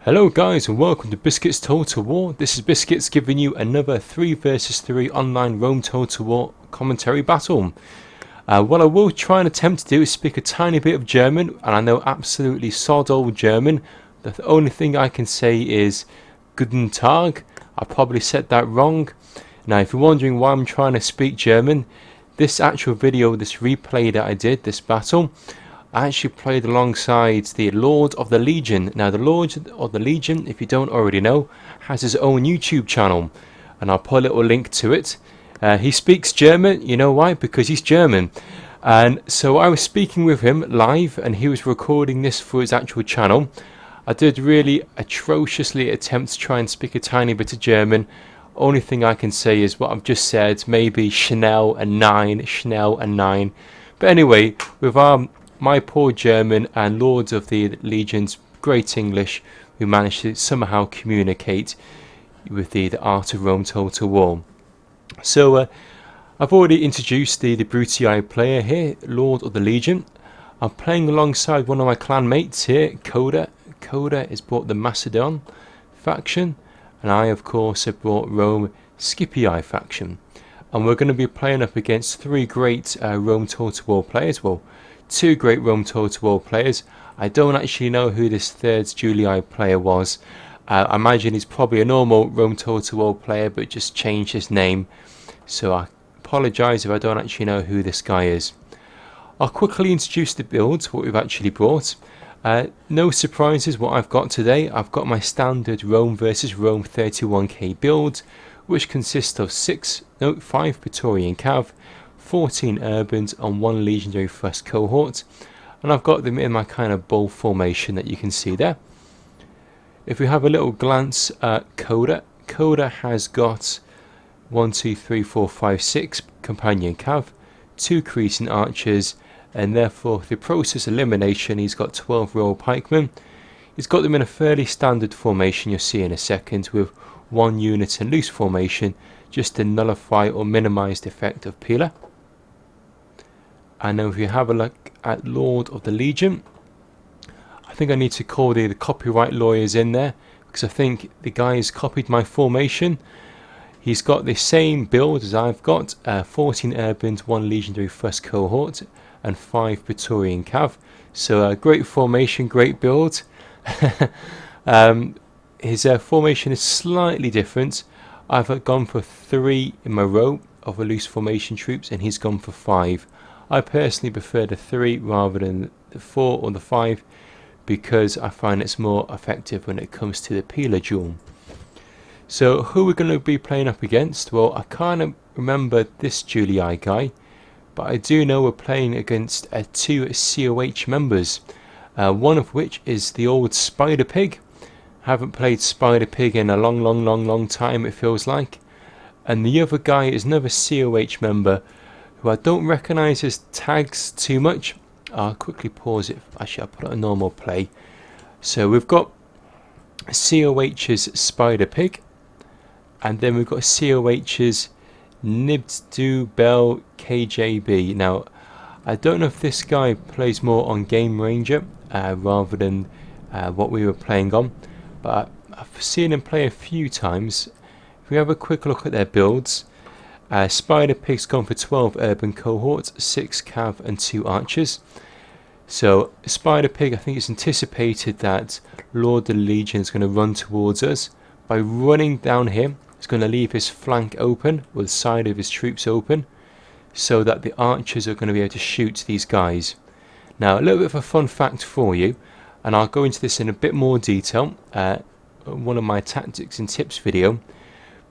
Hello guys and welcome to Biscuits Total War. This is Biscuits giving you another 3 versus 3 online Rome Total War commentary battle. What I will try and attempt to do is speak a tiny bit of German, and I know absolutely sod all German. The only thing I can say is Guten Tag. I probably said that wrong. Now if you're wondering why I'm trying to speak German, this actual video, this replay that I did, this battle, I actually played alongside the Lordofthelegion. Now the Lordofthelegion, if you don't already know, has his own YouTube channel, and I'll put a little link to it. He speaks German, you know why? Because he's German. And so I was speaking with him live, and he was recording this for his actual channel. I did really atrociously attempt to try and speak a tiny bit of German. Only thing I can say is what I've just said, maybe Schnell and 9. But anyway, with my poor German and Lords of the Legion's great English, we managed to somehow communicate with the Art of Rome Total War. So I've already introduced the Brutii player here, Lordofthelegion. I'm playing alongside one of my clan mates here, Koda. Koda has brought the Macedon faction, and I of course have brought Rome Scipii faction. And we're going to be playing up against 3 great Rome Total War players. Well, 2 great Rome Total War players. I don't actually know who this third Julii player was. I imagine he's probably a normal Rome Total War player but just changed his name. So I apologise if I don't actually know who this guy is. I'll quickly introduce the builds, what we've actually brought. No surprises what I've got today. I've got my standard Rome versus Rome 31k build, which consists of 5 Praetorian Cav, 14 Urbans and 1 Legendary First Cohort, and I've got them in my kind of bull formation that you can see there. If we have a little glance at Koda, Koda has got 1, 2, 3, 4, 5, 6 Companion Cav, 2 Cretan Archers, and therefore through process elimination he's got 12 Royal Pikemen. He's got them in a fairly standard formation you'll see in a second, with 1 unit in loose formation just to nullify or minimise the effect of Pila. And now if you have a look at Lordofthelegion, I think I need to call the copyright lawyers in there, because I think the guy has copied my formation. He's got the same build as I've got, 14 Urbans, 1 Legendary First Cohort and 5 Praetorian Cav. So great formation, great build. His formation is slightly different. I've gone for 3 in my row of a loose formation troops, and he's gone for 5. I personally prefer the 3 rather than the 4 or the 5, because I find it's more effective when it comes to the Pila duel. So who we're going to be playing up against? Well, I can't remember this Julii guy, but I do know we're playing against 2 COH members, one of which is the old Spider Pig. Haven't played Spider Pig in a long time, it feels like. And the other guy is another COH member who I don't recognise his tags too much. I'll quickly pause it. Actually, I'll put it on normal play. So we've got COH's Spider Pig, and then we've got COH's Nibdu Bell KJB. Now, I don't know if this guy plays more on Game Ranger rather than what we were playing on, but I've seen him play a few times. If we have a quick look at their builds, Spider Pig's gone for 12 Urban Cohorts, 6 Cav and 2 Archers. So Spider Pig, I think it's anticipated that Lordofthelegion is going to run towards us. By running down here, he's going to leave his flank open, or the side of his troops open, so that the Archers are going to be able to shoot these guys. Now, a little bit of a fun fact for you, and I'll go into this in a bit more detail, one of my tactics and tips video.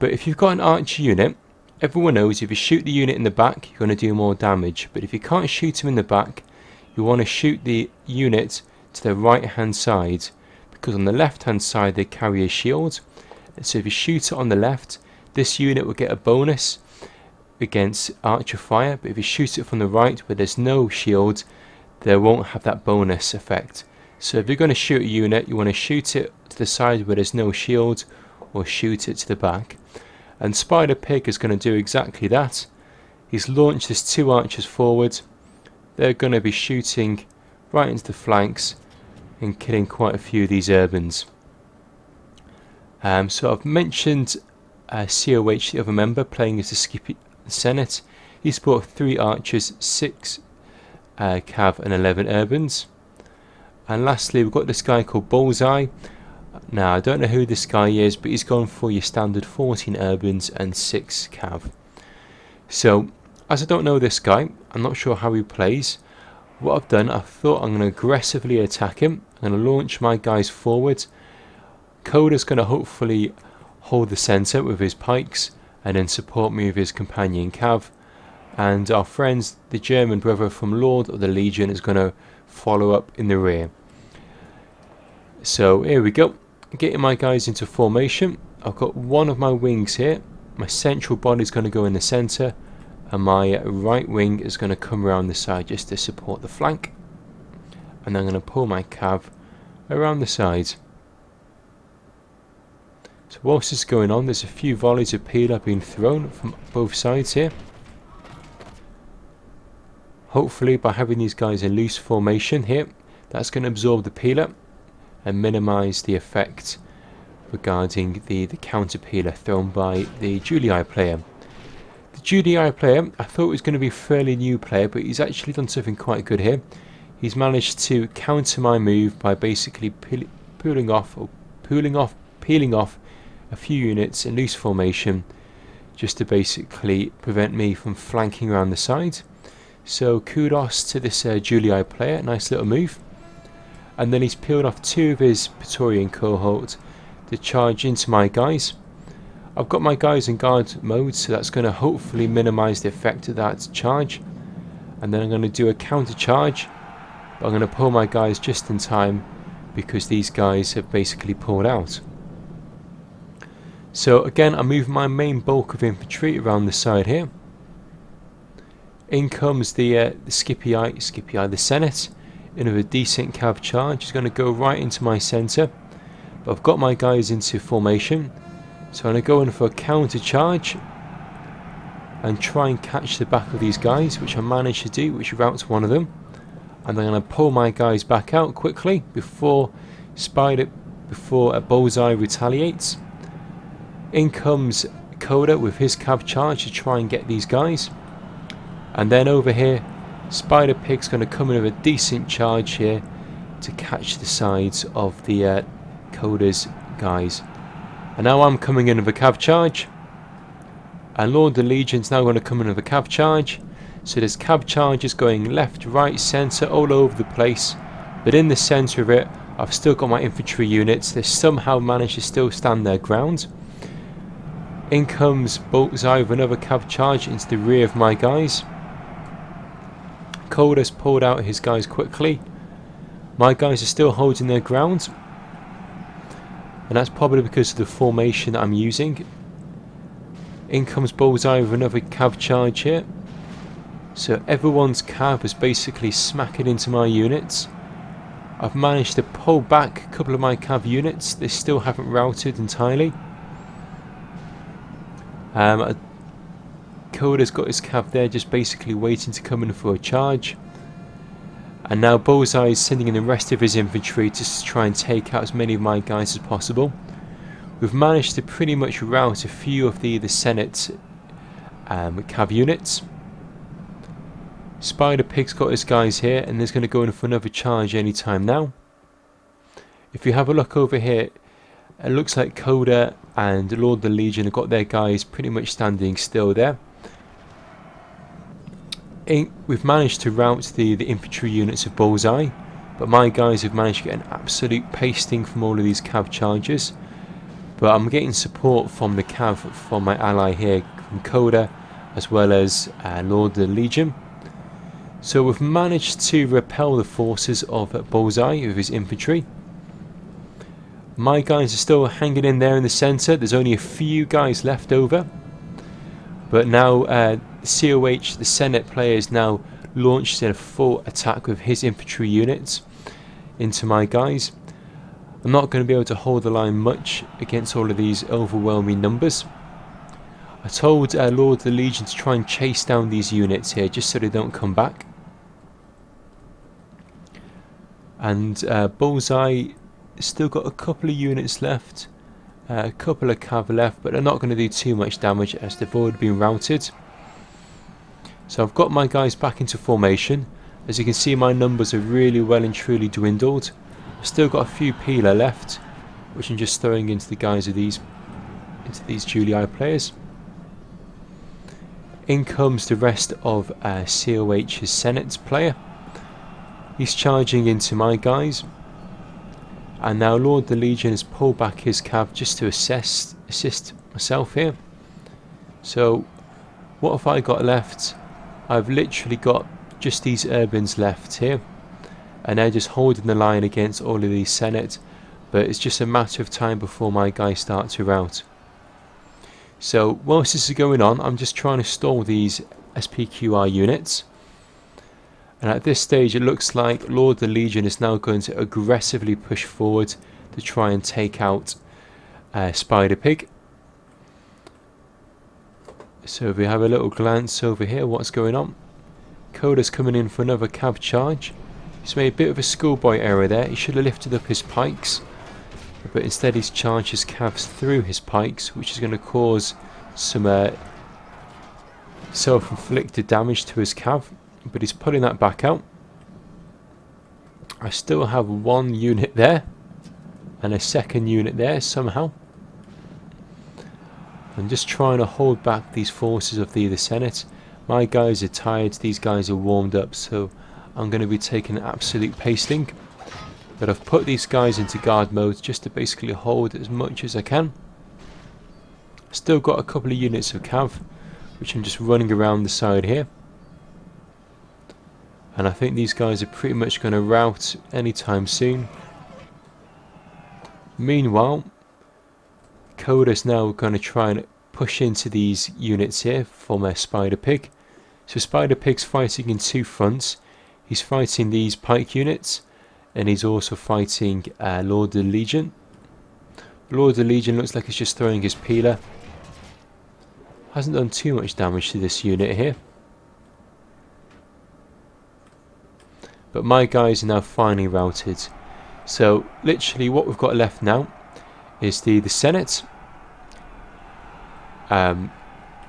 But if you've got an Archer unit, everyone knows if you shoot the unit in the back, you're going to do more damage. But if you can't shoot him in the back, you want to shoot the unit to the right hand side, because on the left hand side they carry a shield. And so if you shoot it on the left, this unit will get a bonus against archer fire. But if you shoot it from the right where there's no shield, they won't have that bonus effect. So if you're going to shoot a unit, you want to shoot it to the side where there's no shield, or shoot it to the back. And Spider Pig is going to do exactly that. He's launched his 2 archers forward. They're going to be shooting right into the flanks and killing quite a few of these urbans. So I've mentioned COH, the other member, playing as the Scipii Senate. He's brought 3 archers, 6 cav and 11 urbans. And lastly, we've got this guy called BulZ-Eye. Now, I don't know who this guy is, but he's gone for your standard 14 urbans and 6 cav. So, as I don't know this guy, I'm not sure how he plays. What I've done, I thought I'm going to aggressively attack him. I'm going to launch my guys forward. Koda's going to hopefully hold the centre with his pikes and then support me with his companion cav. And our friends, the German brother from Lordofthelegion, is going to follow up in the rear. So here we go, getting my guys into formation. I've got one of my wings here. My central body is going to go in the centre, and my right wing is going to come around the side just to support the flank. And I'm going to pull my cav around the side. So whilst this is going on, there's a few volleys of peeler being thrown from both sides here. Hopefully by having these guys in loose formation here, that's going to absorb the peeler and minimise the effect regarding the counter peeler thrown by the Julii player. The Julii player, I thought was going to be a fairly new player, but he's actually done something quite good here. He's managed to counter my move by basically peeling off a few units in loose formation, just to basically prevent me from flanking around the side. So kudos to this Julii player, nice little move. And then he's peeled off 2 of his Praetorian cohort to charge into my guys. I've got my guys in guard mode, so that's going to hopefully minimise the effect of that charge. And then I'm going to do a counter charge, but I'm going to pull my guys just in time because these guys have basically pulled out. So again, I move my main bulk of infantry around the side here. In comes the Scipii, the Senate, in with a decent cav charge. He's going to go right into my centre, but I've got my guys into formation, so I'm going to go in for a counter charge and try and catch the back of these guys, which I managed to do, which routes one of them. And I'm going to pull my guys back out quickly before BulZ-Eye retaliates. In comes Koda with his cav charge to try and get these guys. And then over here, Spider Pig's going to come in with a decent charge here to catch the sides of the Koda's guys. And now I'm coming in with a cav charge. And Lordofthelegion's now going to come in with a cav charge. So there's cav charges going left, right, centre, all over the place. But in the centre of it, I've still got my infantry units. They somehow managed to still stand their ground. In comes BulZ-Eye with another cav charge into the rear of my guys. Koda's pulled out his guys quickly. My guys are still holding their ground, and that's probably because of the formation that I'm using. In comes BulZ-Eye with another cav charge here. So everyone's cav is basically smacking into my units. I've managed to pull back a couple of my cav units. They still haven't routed entirely. Koda's got his cav there just basically waiting to come in for a charge. And now BulZ-Eye is sending in the rest of his infantry to try and take out as many of my guys as possible. We've managed to pretty much rout a few of the Senate cav units. Spider Pig's got his guys here, and there's going to go in for another charge anytime now. If you have a look over here, it looks like Koda and Lordofthelegion have got their guys pretty much standing still there. We've managed to rout the infantry units of BulZ-Eye, but my guys have managed to get an absolute pasting from all of these cav charges. But I'm getting support from the cav from my ally here, from Koda, as well as Lordofthelegion. So we've managed to repel the forces of BulZ-Eye with his infantry. My guys are still hanging in there in the centre. There's only a few guys left over. But now COH, the Senate player, is now launched in a full attack with his infantry units into my guys. I'm not going to be able to hold the line much against all of these overwhelming numbers. I told Lordofthelegion to try and chase down these units here just so they don't come back. And BulZ-Eye still got a couple of units left. A couple of cav left, but they're not going to do too much damage as they've already been routed. So I've got my guys back into formation. As you can see, my numbers are really well and truly dwindled. I've still got a few peeler left, which I'm just throwing into the guys of these Julii players. In comes the rest of COH's Senate player. He's charging into my guys. And now Lordofthelegion has pulled back his cav just to assist myself here. So what have I got left? I've literally got just these urbans left here. And they're just holding the line against all of these Senate. But it's just a matter of time before my guys start to rout. So whilst this is going on, I'm just trying to stall these SPQR units. And at this stage it looks like Lordofthelegion is now going to aggressively push forward to try and take out Spider Pig. So if we have a little glance over here, what's going on? Koda's coming in for another cav charge. He's made a bit of a schoolboy error there. He should have lifted up his pikes. But instead he's charged his cavs through his pikes, which is going to cause some self-inflicted damage to his cav. But he's pulling that back out. I still have one unit there and a second unit there somehow. I'm just trying to hold back these forces of the Senate. My guys are tired, these guys are warmed up, so I'm going to be taking an absolute pasting. But I've put these guys into guard mode just to basically hold as much as I can. Still got a couple of units of cav, which I'm just running around the side here. And I think these guys are pretty much going to rout anytime soon. Meanwhile, Koda's now going to try and push into these units here for my Spider Pig. So Spider Pig's fighting in two fronts. He's fighting these pike units, and he's also fighting Lordofthelegion. Lordofthelegion looks like he's just throwing his peeler. Hasn't done too much damage to this unit here. But my guys are now finally routed. So literally what we've got left now is the Senate on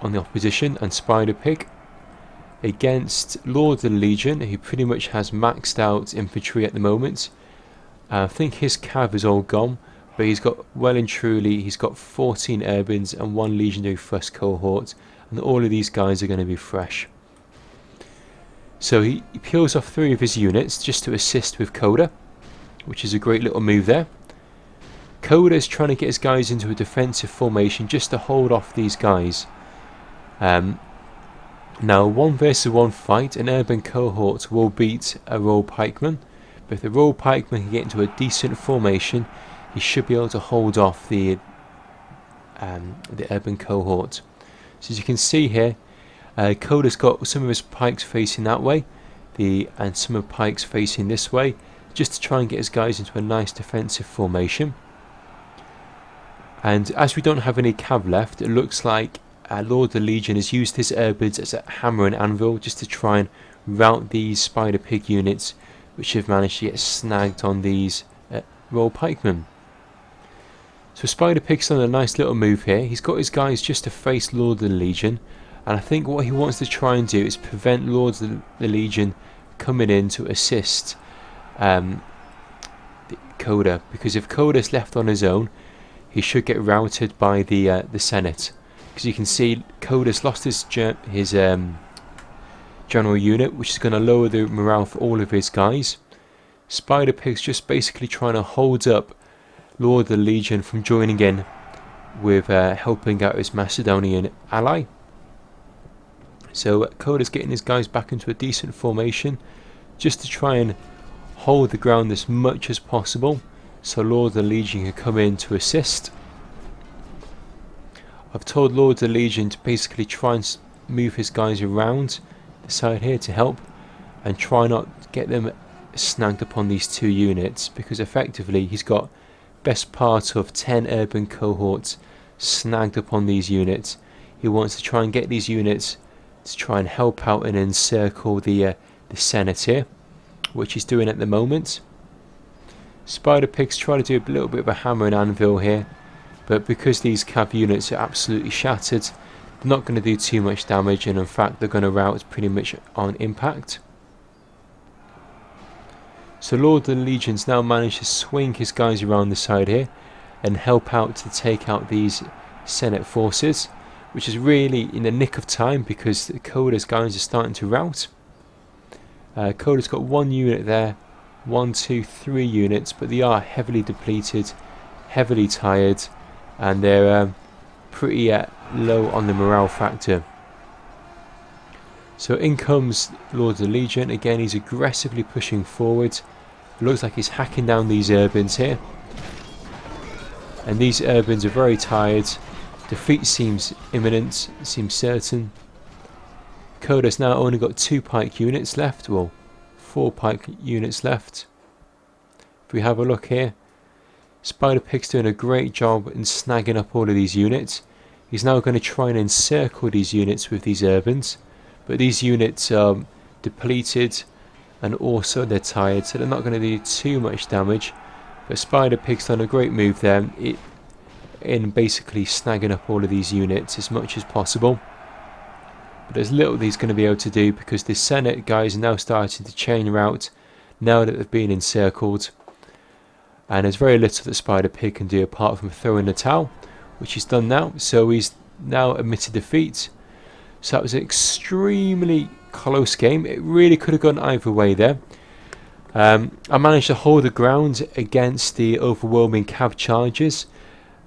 the opposition and Spider Pig against Lordofthelegion, who pretty much has maxed out infantry at the moment. I think his cav is all gone, but he's got well and truly, he's got 14 urbans and 1 legionary first cohort, and all of these guys are going to be fresh. So he peels off 3 of his units just to assist with Koda, which is a great little move there. Koda is trying to get his guys into a defensive formation just to hold off these guys. Now 1 versus 1 fight, an urban cohort will beat a royal pikeman, but if the royal pikeman can get into a decent formation, he should be able to hold off the urban cohort. So as you can see here, Koda's got some of his pikes facing that way, and some of the pikes facing this way, just to try and get his guys into a nice defensive formation. And as we don't have any cav left, it looks like Lordofthelegion has used his urbans as a hammer and anvil just to try and rout these Spider Pig units, which have managed to get snagged on these royal pikemen. So Spider Pig's done a nice little move here. He's got his guys just to face Lordofthelegion, and I think what he wants to try and do is prevent Lordofthelegion coming in to assist Koda, because if Koda's left on his own, he should get routed by the Senate. Because you can see Koda's lost his general unit, which is going to lower the morale for all of his guys. Spider Pig's just basically trying to hold up Lordofthelegion from joining in with helping out his Macedonian ally. So Koda's getting his guys back into a decent formation just to try and hold the ground as much as possible, so Lordofthelegion can come in to assist. I've told Lordofthelegion to basically try and move his guys around the side here to help, and try not to get them snagged upon these 2 units, because effectively he's got best part of 10 urban cohorts snagged upon these units. He wants to try and get these units to try and help out and encircle the Senate here, which he's doing at the moment. Spider Pig's trying to do a little bit of a hammer and anvil here, but because these cav units are absolutely shattered, they're not going to do too much damage, and in fact they're going to rout pretty much on impact. So Lord of the Legion's now managed to swing his guys around the side here and help out to take out these Senate forces, which is really in the nick of time because Koda's guys are starting to rout. Koda's got 1 unit there, 1, 2, 3 units, but they are heavily depleted, heavily tired, and they're pretty low on the morale factor. So in comes Lord of the Legion. Again, he's aggressively pushing forward. It looks like he's hacking down these urbans here, and these urbans are very tired. Defeat seems imminent, seems certain. Koda's now only got 2 pike units left, well 4 pike units left. If we have a look here, Spider Pig's doing a great job in snagging up all of these units. He's now going to try and encircle these units with these urbans, but these units are depleted and also they're tired, so they're not going to do too much damage. But Spider Pig's done a great move there in basically snagging up all of these units as much as possible. But there's little he's going to be able to do because the Senate guys are now starting to chain rout now that they've been encircled. And there's very little that Spider Pig can do apart from throwing the towel, which he's done now. So he's now admitted defeat. So that was an extremely close game. It really could have gone either way there. I managed to hold the ground against the overwhelming cav charges,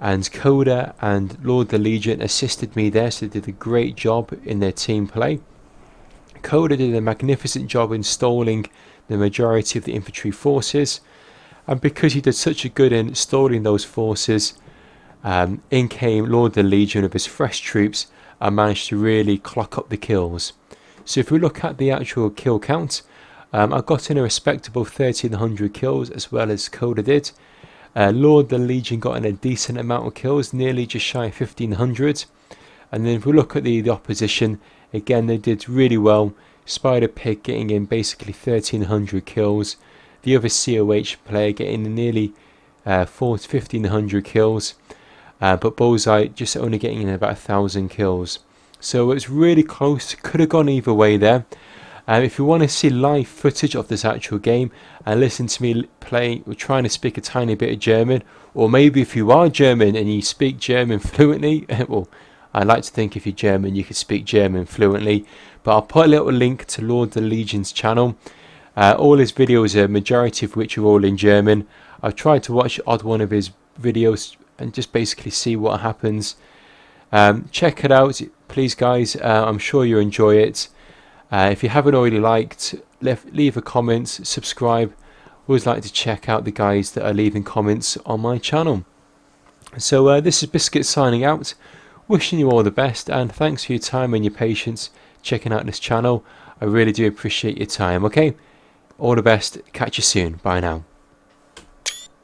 and Koda and Lord of the Legion assisted me there, so they did a great job in their team play. Koda did a magnificent job in stalling the majority of the infantry forces, and because he did such a good in stalling those forces, in came Lord of the Legion with his fresh troops and managed to really clock up the kills. So if we look at the actual kill count, I got in a respectable 1300 kills as well as Koda did. Lord of the Legion got in a decent amount of kills, nearly just shy of 1500. And then if we look at the opposition, again they did really well. Spider Pig getting in basically 1300 kills. The other COH player getting nearly 1500 kills. But BulZ-Eye just only getting in about 1000 kills. So it's really close, could have gone either way there. If you want to see live footage of this actual game and listen to me play or trying to speak a tiny bit of German, or maybe if you are German and you speak German fluently, well, I like to think if you're German you could speak German fluently, but I'll put a little link to Lord of the Legion's channel. All his videos, a majority of which are all in German. I've tried to watch odd one of his videos and just basically see what happens. Check it out, please guys. I'm sure you'll enjoy it. If you haven't already liked, leave a comment, subscribe. Always like to check out the guys that are leaving comments on my channel. So this is Biscuits signing out, wishing you all the best, and thanks for your time and your patience checking out this channel. I really do appreciate your time. Okay, all the best, catch you soon, bye now.